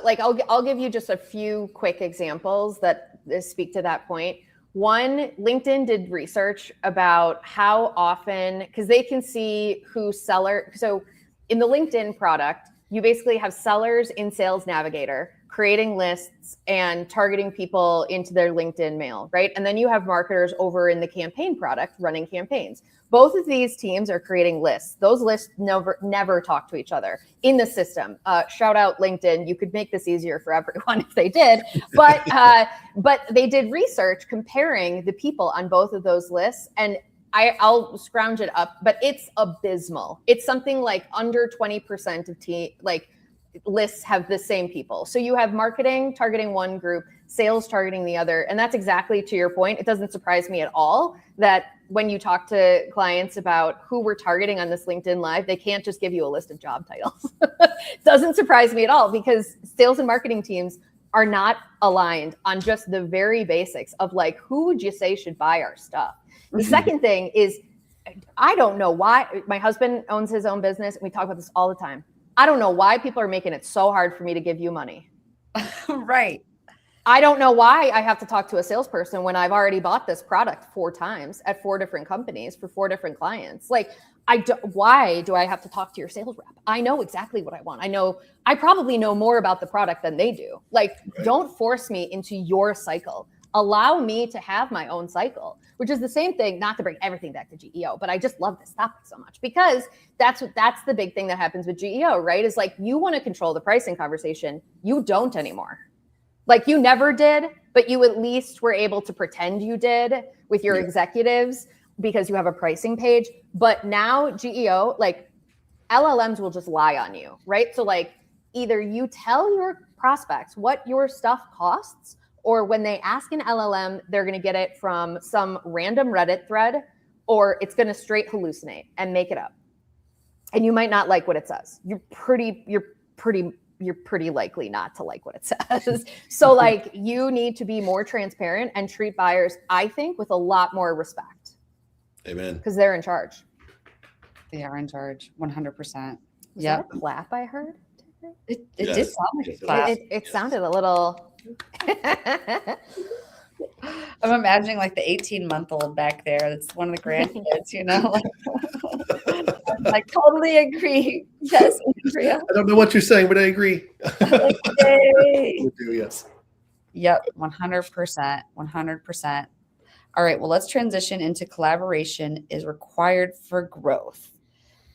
Speaker 3: like I'll give you just a few quick examples that speak to that point. One, LinkedIn did research about how often, because they can see who seller. So in the LinkedIn product, you basically have sellers in Sales Navigator creating lists and targeting people into their LinkedIn mail, right? And then you have marketers over in the campaign product running campaigns. Both of these teams are creating lists. Those lists never talk to each other in the system. Shout out LinkedIn. You could make this easier for everyone if they did. But they did research comparing the people on both of those lists. And I'll scrounge it up, but it's abysmal. It's something like under 20% of lists have the same people. So you have marketing targeting one group, sales targeting the other. And that's exactly to your point. It doesn't surprise me at all that when you talk to clients about who we're targeting on this LinkedIn Live, they can't just give you a list of job titles. Doesn't surprise me at all, because sales and marketing teams are not aligned on just the very basics of like, who would you say should buy our stuff? The second thing is, I don't know why. My husband owns his own business, and we talk about this all the time. I don't know why people are making it so hard for me to give you money.
Speaker 1: Right.
Speaker 3: I don't know why I have to talk to a salesperson when I've already bought this product 4 times at 4 different companies for 4 different clients. Like, why do I have to talk to your sales rep? I know exactly what I want. I probably know more about the product than they do. Like, Don't force me into your cycle. allow me to have my own cycle, which is the same thing, not to bring everything back to GEO, but I just love this topic so much because that's the big thing that happens with GEO, right? Is like, you want to control the pricing conversation. You don't anymore. Like, you never did, but you at least were able to pretend you did with your executives because you have a pricing page. But now GEO, like, LLMs will just lie on you, right? So like, either you tell your prospects what your stuff costs, or when they ask an LLM, they're going to get it from some random Reddit thread, or it's going to straight hallucinate and make it up. And you might not like what it says. You're pretty likely not to like what it says. So like, you need to be more transparent and treat buyers, I think, with a lot more respect.
Speaker 4: Amen.
Speaker 3: Because they're in charge.
Speaker 1: They are in charge, 100%.
Speaker 3: Was that a clap I heard?
Speaker 1: It
Speaker 4: Yes.
Speaker 1: did sound like a clap.
Speaker 3: It sounded a little.
Speaker 1: I'm imagining like the 18-month-old back there. That's one of the grandkids, you know? I totally agree. Yes, Andrea.
Speaker 4: I don't know what you're saying, but I agree.
Speaker 1: Yay.
Speaker 4: We do, yes.
Speaker 1: Yep, 100%. 100%. All right, well, let's transition into collaboration is required for growth.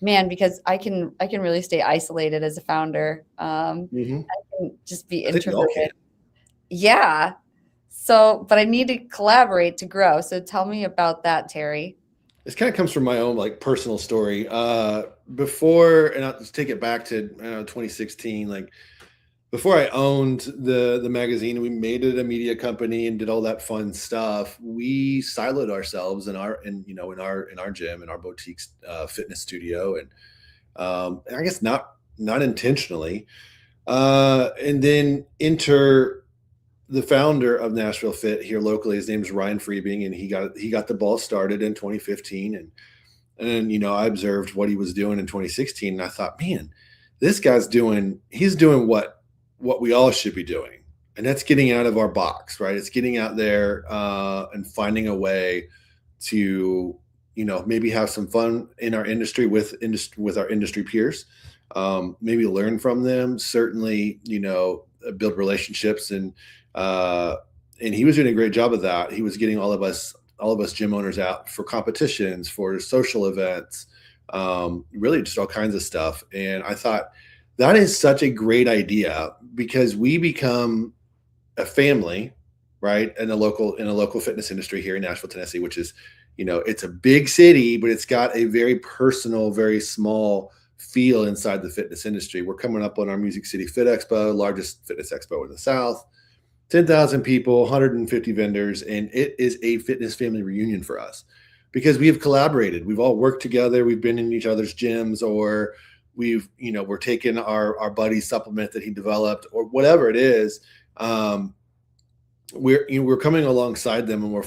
Speaker 1: Man, because I can really stay isolated as a founder. I can just be
Speaker 4: I think we all can.
Speaker 1: introverted. Yeah. So, but I need to collaborate to grow. So tell me about that, Terry.
Speaker 4: This kind of comes from my own like personal story. Before, and I'll just take it back to 2016. Like, before I owned the magazine, we made it a media company and did all that fun stuff. We siloed ourselves in our gym, in our boutique fitness studio, and I guess not intentionally. And then enter the founder of Nashville Fit here locally. His name is Ryan Freebing, and he got the ball started in 2015, and then I observed what he was doing in 2016, and I thought, man, this guy's doing what we all should be doing. And that's getting out of our box, right? It's getting out there and finding a way to, maybe have some fun in our industry with our industry peers, maybe learn from them, certainly, build relationships. And he was doing a great job of that. He was getting all of us gym owners out for competitions, for social events, really just all kinds of stuff. And I thought, that is such a great idea, because we become a family, right? In a local fitness industry here in Nashville, Tennessee, which is, it's a big city, but it's got a very personal, very small feel inside the fitness industry. We're coming up on our Music City Fit Expo, largest fitness expo in the South, 10,000 people, 150 vendors. And it is a fitness family reunion for us, because we have collaborated. We've all worked together. We've been in each other's gyms, or we're taking our buddy's supplement that he developed, or whatever it is. We're coming alongside them, and we're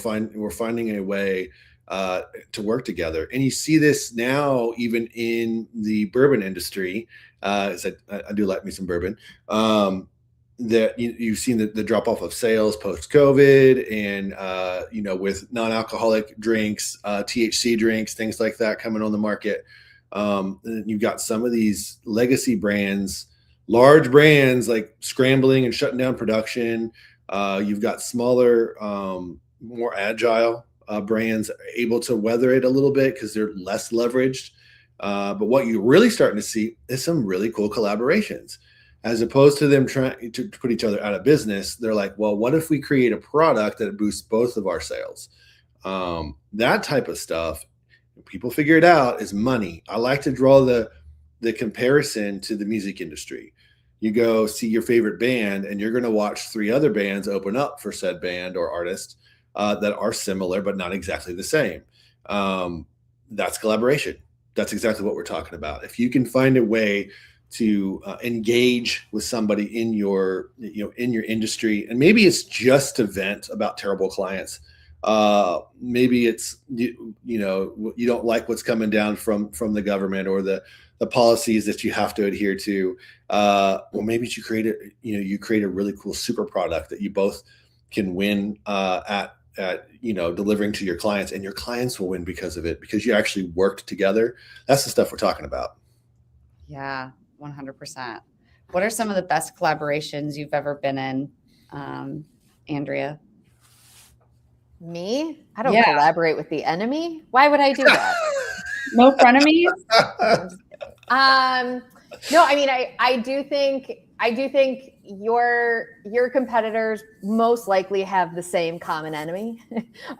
Speaker 4: finding a way to work together. And you see this now even in the bourbon industry. I do like me some bourbon. That you've seen the drop off of sales post COVID, and with non-alcoholic drinks, THC drinks, things like that coming on the market. You've got some of these legacy brands, large brands, like scrambling and shutting down production. You've got smaller, more agile brands able to weather it a little bit because they're less leveraged. But what you're really starting to see is some really cool collaborations. As opposed to them trying to put each other out of business, they're like, well, what if we create a product that boosts both of our sales? That type of stuff, people figure it out, is money. I like to draw the comparison to the music industry. You go see your favorite band, and you're going to watch 3 other bands open up for said band or artist that are similar but not exactly the same. That's collaboration. That's exactly what we're talking about. If you can find a way to engage with somebody in your industry, and maybe it's just to vent about terrible clients. Maybe it's, you don't like what's coming down from the government, or the policies that you have to adhere to. Or maybe you create a really cool super product that you both can win at delivering to your clients, and your clients will win because of it, because you actually worked together. That's the stuff we're talking about.
Speaker 1: Yeah, 100%. What are some of the best collaborations you've ever been in, Andrea?
Speaker 3: Me? I don't
Speaker 1: Yeah.
Speaker 3: collaborate with the enemy. Why would I do that?
Speaker 1: No frenemies?
Speaker 3: No, I mean, I do think your competitors most likely have the same common enemy.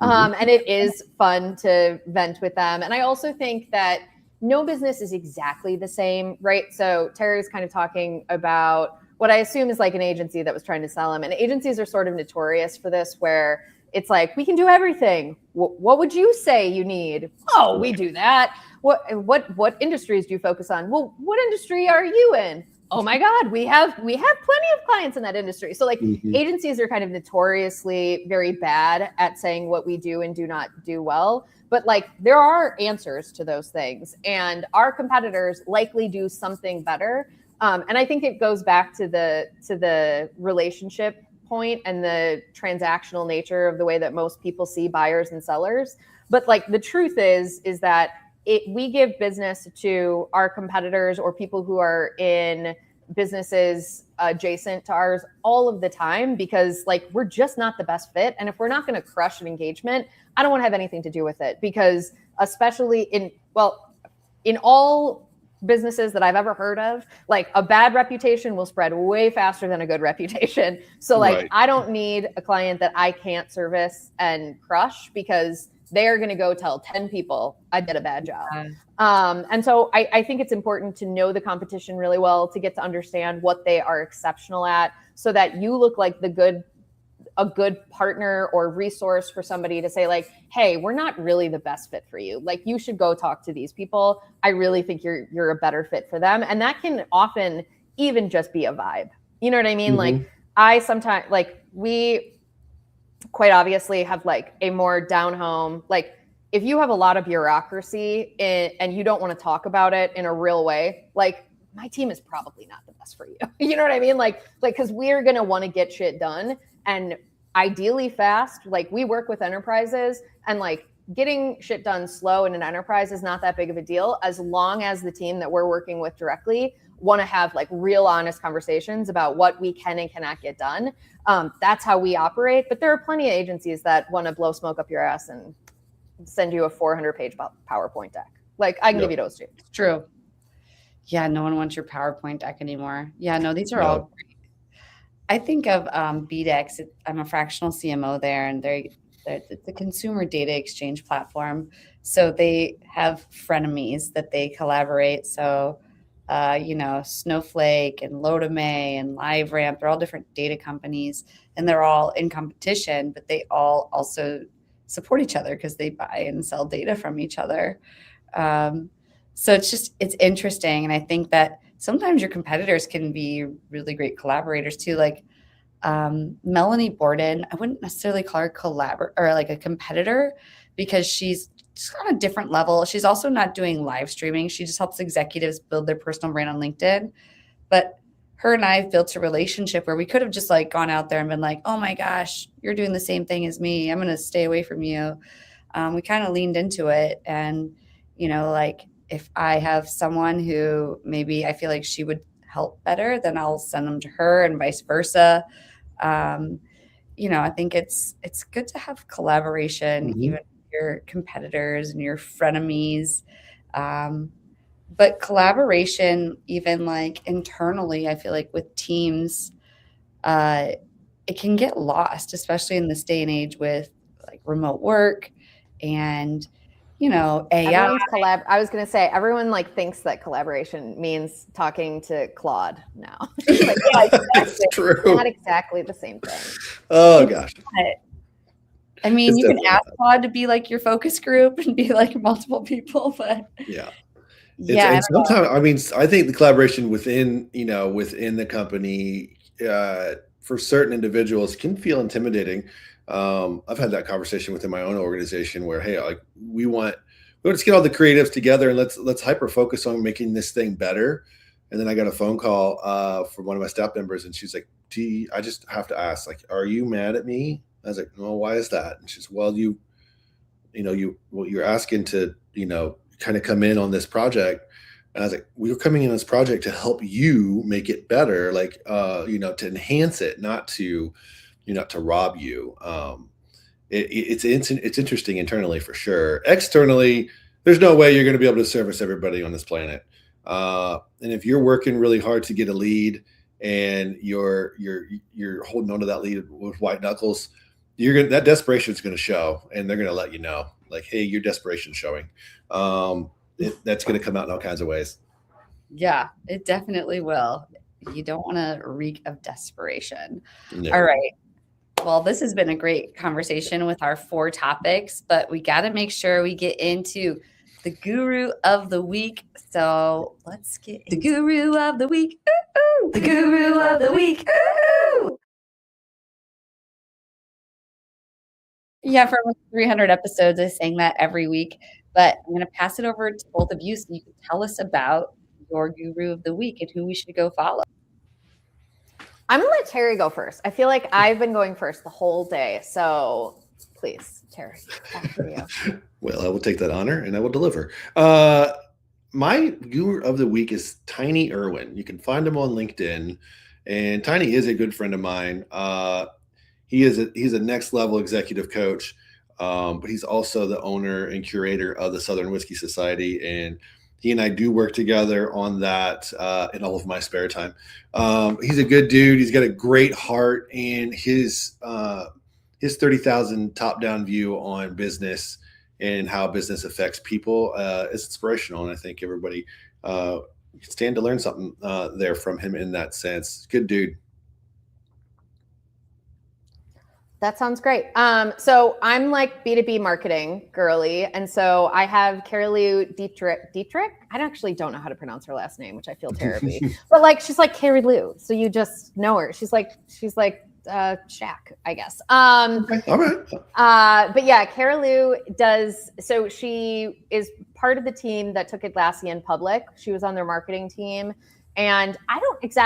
Speaker 3: And it is fun to vent with them. And I also think that no business is exactly the same, right? So Terry's kind of talking about what I assume is like an agency that was trying to sell him. And agencies are sort of notorious for this, where it's like, we can do everything. What would you say you need? Oh, we do that. What industries do you focus on? Well, what industry are you in? Oh my God, we have plenty of clients in that industry. So like agencies are kind of notoriously very bad at saying what we do and do not do well. But like there are answers to those things, and our competitors likely do something better. And I think it goes back to the relationship point and the transactional nature of the way that most people see buyers and sellers. But like the truth is that we give business to our competitors or people who are in businesses adjacent to ours all of the time, because like we're just not the best fit. And if we're not going to crush an engagement, I don't want to have anything to do with it, because especially in all businesses that I've ever heard of, like a bad reputation will spread way faster than a good reputation. So like,
Speaker 4: Right.
Speaker 3: I don't need a client that I can't service and crush, because they are going to go tell 10 people I did a bad job. And so I think it's important to know the competition really well, to get to understand what they are exceptional at, so that you look like a good partner or resource for somebody to say like, hey, we're not really the best fit for you. Like you should go talk to these people. I really think you're a better fit for them. And that can often even just be a vibe. You know what I mean? Like I sometimes, like we quite obviously have like a more down home, like if you have a lot of bureaucracy and you don't want to talk about it in a real way, like my team is probably not the best for you. You know what I mean? Like, cause we're going to want to get shit done, and ideally fast. Like we work with enterprises, and like getting shit done slow in an enterprise is not that big of a deal, as long as the team that we're working with directly want to have like real honest conversations about what we can and cannot get done. That's how we operate. But there are plenty of agencies that want to blow smoke up your ass and send you a 400-page PowerPoint deck. Like I can give you those too.
Speaker 1: It's true. Yeah, no one wants your PowerPoint deck anymore. Yeah, no, these are all great. I think of BDEX. I'm a fractional CMO there, and they're the consumer data exchange platform. So they have frenemies that they collaborate. So, Snowflake and Lotame and LiveRamp, they're all different data companies, and they're all in competition, but they all also support each other because they buy and sell data from each other. So it's interesting. And I think that sometimes your competitors can be really great collaborators too. Like Melanie Borden, I wouldn't necessarily call her a competitor, because she's on a different level. She's also not doing live streaming. She just helps executives build their personal brand on LinkedIn. But her and I have built a relationship where we could have just like gone out there and been like, oh my gosh, you're doing the same thing as me. I'm going to stay away from you. We kind of leaned into it. And, like if I have someone who maybe I feel like she would help better, then I'll send them to her, and vice versa. I think it's good to have collaboration, even with your competitors and your frenemies. But collaboration, even like internally, I feel like with teams, it can get lost, especially in this day and age with like remote work and, AI.
Speaker 3: I was going to say, everyone like thinks that collaboration means talking to Claude now. Like, yeah, exactly.
Speaker 4: It's true.
Speaker 3: It's not exactly the same thing.
Speaker 4: Oh gosh.
Speaker 1: I mean,
Speaker 4: It's
Speaker 1: you can
Speaker 4: definitely
Speaker 1: ask Claude to be like your focus group and be like multiple people, but
Speaker 4: Yeah.
Speaker 1: yeah,
Speaker 4: Sometimes, I think the collaboration within the company, for certain individuals can feel intimidating. I've had that conversation within my own organization where, hey, like we want to get all the creatives together and let's hyper focus on making this thing better. And then I got a phone call from one of my staff members, and she's like, "Gee, I just have to ask, like, are you mad at me?" I was like, "No, why is that?" And she's, "Well, you're asking to, kind of come in on this project." And I was like, "We were coming in on this project to help you make it better, like, to enhance it, not to rob you." it's interesting internally for sure. Externally, there's no way you're going to be able to service everybody on this planet. And if you're working really hard to get a lead and you're holding on to that lead with white knuckles, that desperation is going to show, and they're going to let you know, like, hey, your desperation's showing. That's going to come out in all kinds of ways.
Speaker 1: Yeah, it definitely will. You don't want to reek of desperation.
Speaker 4: No.
Speaker 1: All right. Well, this has been a great conversation with our 4 topics, but we got to make sure we get into the guru of the week. So let's get the guru of the week. Ooh, the guru of the week. Ooh. Yeah, for 300 episodes, I sang that every week. But I'm going to pass it over to both of you so you can tell us about your guru of the week and who we should go follow.
Speaker 3: I'm going to let Terry go first. I feel like I've been going first the whole day. So please, Terry, after you.
Speaker 4: Well, I will take that honor and I will deliver. My guru of the week is Tiny Irwin. You can find him on LinkedIn, and Tiny is a good friend of mine. He's a next level executive coach, but he's also the owner and curator of the Southern Whiskey Society, and he and I do work together on that in all of my spare time. He's a good dude. He's got a great heart, and his 30,000 top-down view on business and how business affects people is inspirational. And I think everybody can stand to learn something there from him in that sense. Good dude.
Speaker 3: That sounds great. So I'm like B2B marketing girly. And so I have Carrie Lou Dietrich. I actually don't know how to pronounce her last name, which I feel terribly, but like, she's like Carrie Lou. So you just know her. She's like Shaq, I guess.
Speaker 4: All right.
Speaker 3: But yeah, Carrie Lou so she is part of the team that took Atlassian public. She was on their marketing team. And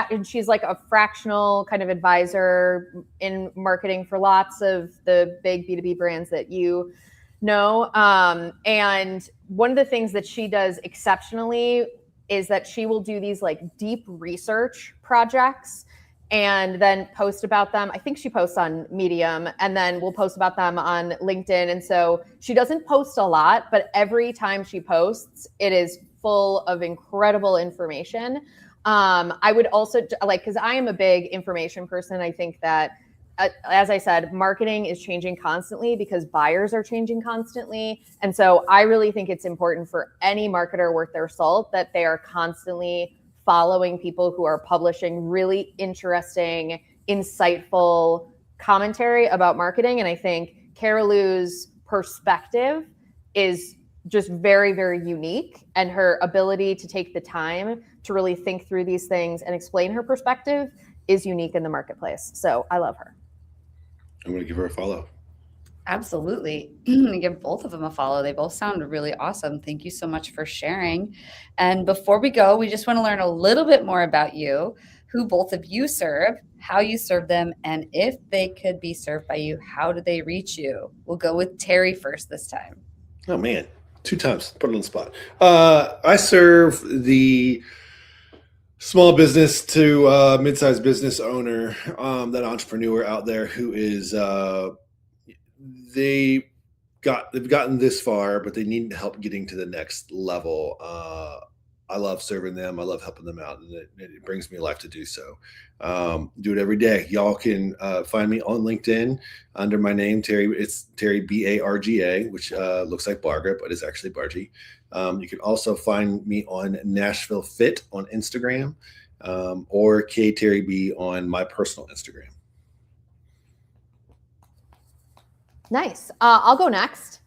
Speaker 3: and she's like a fractional kind of advisor in marketing for lots of the big B2B brands that you know. And one of the things that she does exceptionally is that she will do these like deep research projects and then post about them. I think she posts on Medium, and then we'll post about them on LinkedIn. And so she doesn't post a lot, but every time she posts, it is full of incredible information. I would also because I am a big information person. I think that, as I said, marketing is changing constantly because buyers are changing constantly. And so I really think it's important for any marketer worth their salt that they are constantly following people who are publishing really interesting, insightful commentary about marketing. And I think Carrie Lou's perspective is just very, very unique, and her ability to take the time to really think through these things and explain her perspective is unique in the marketplace. So I love her.
Speaker 4: I'm going to give her a follow.
Speaker 1: Absolutely. I'm going to give both of them a follow. They both sound really awesome. Thank you so much for sharing. And before we go, we just want to learn a little bit more about you, who both of you serve, how you serve them, and if they could be served by you, how do they reach you? We'll go with Terry first this time.
Speaker 4: Oh, man. 2 times. Put it on the spot. I serve the small business to mid-sized business owner, that entrepreneur out there who is they've gotten this far, but they need help getting to the next level. I love serving them. I love helping them out, and it brings me life to do so. Do it every day. Y'all can find me on LinkedIn under my name, Terry. It's Terry Barga, which looks like Barga, but is actually Bargy. You can also find me on Nashville Fit on Instagram, or KTerryB on my personal Instagram.
Speaker 3: Nice. I'll go next.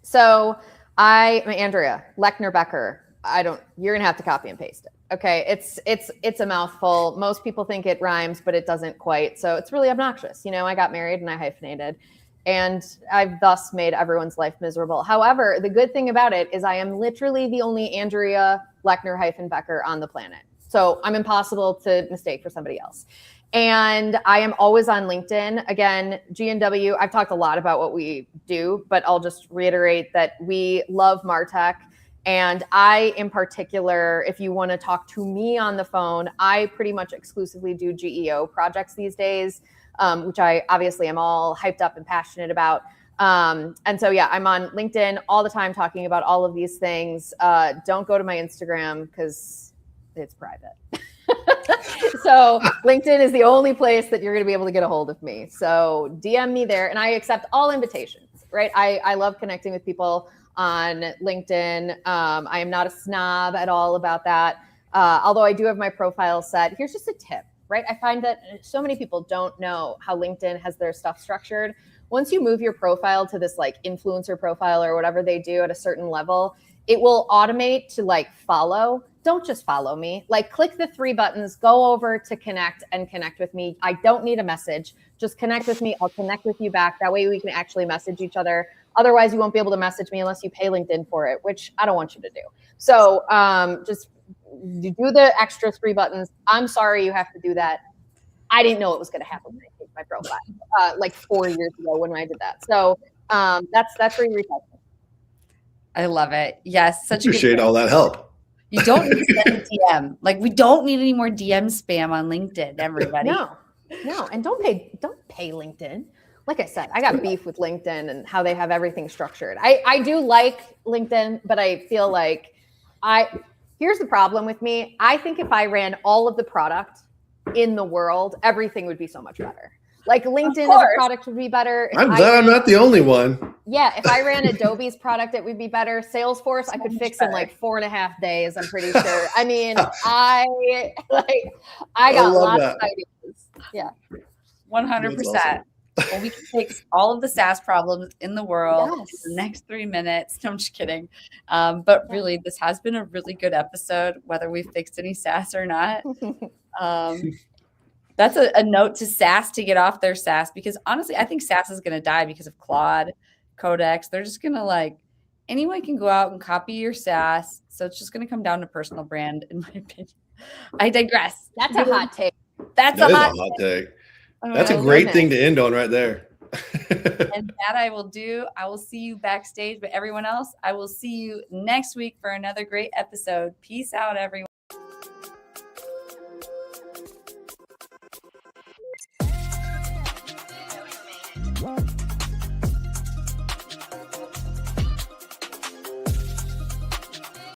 Speaker 3: So I'm Andrea Lechner-Becker. You're going to have to copy and paste it. Okay. It's a mouthful. Most people think it rhymes, but it doesn't quite. So it's really obnoxious. I got married and I hyphenated, and I've thus made everyone's life miserable. However, the good thing about it is I am literally the only Andrea Lechner-Becker on the planet. So I'm impossible to mistake for somebody else. And I am always on LinkedIn. Again, GNW, I've talked a lot about what we do, but I'll just reiterate that we love MarTech. And I, in particular, if you want to talk to me on the phone, I pretty much exclusively do GEO projects these days, which I obviously am all hyped up and passionate about. And so, yeah, I'm on LinkedIn all the time talking about all of these things. Don't go to my Instagram because it's private. So LinkedIn is the only place that you're going to be able to get a hold of me. So DM me there, and I accept all invitations, right? I love connecting with people on LinkedIn. I am not a snob at all about that. Although I do have my profile set. Here's just a tip, right? I find that so many people don't know how LinkedIn has their stuff structured. Once you move your profile to this like influencer profile or whatever they do at a certain level, it will automate to like follow. Don't just follow me. Like click the 3 buttons, go over to connect and connect with me. I don't need a message. Just connect with me. I'll connect with you back. That way we can actually message each other. Otherwise, you won't be able to message me unless you pay LinkedIn for it, which I don't want you to do. So just do the extra 3 buttons. I'm sorry you have to do that. I didn't know it was going to happen when I changed my profile like 4 years ago when I did that. So that's where you reach out to me.
Speaker 1: I love it. Yes, such a
Speaker 4: Appreciate
Speaker 1: good
Speaker 4: all that help.
Speaker 1: You don't need to send a DM. Like we don't need any more DM spam on LinkedIn, everybody.
Speaker 3: No, and don't pay LinkedIn. Like I said, I got beef with LinkedIn and how they have everything structured. I do like LinkedIn, but I feel like here's the problem with me. I think if I ran all of the product in the world, everything would be so much better. Like LinkedIn as a product would be better.
Speaker 4: I'm glad I'm not the only one.
Speaker 3: Yeah, if I ran Adobe's product, it would be better. Salesforce, I could fix in like 4.5 days. I'm pretty sure. I mean, I got lots of ideas. Yeah,
Speaker 1: 100%. Well, we can fix all of the SaaS problems in the world in the next 3 minutes. No, I'm just kidding. But really, this has been a really good episode, whether we fixed any SaaS or not. That's a note to SaaS to get off their SaaS, because honestly, I think SaaS is going to die because of Claude, Codex. They're just going to anyone can go out and copy your SaaS. So it's just going to come down to personal brand, in my opinion. I digress.
Speaker 3: That's a hot take.
Speaker 1: That's
Speaker 4: that
Speaker 1: a
Speaker 4: is
Speaker 1: hot
Speaker 4: take.
Speaker 1: Oh,
Speaker 4: That's a great thing to end on right there.
Speaker 1: And that I will do. I will see you backstage, but everyone else, I will see you next week for another great episode. Peace out, everyone.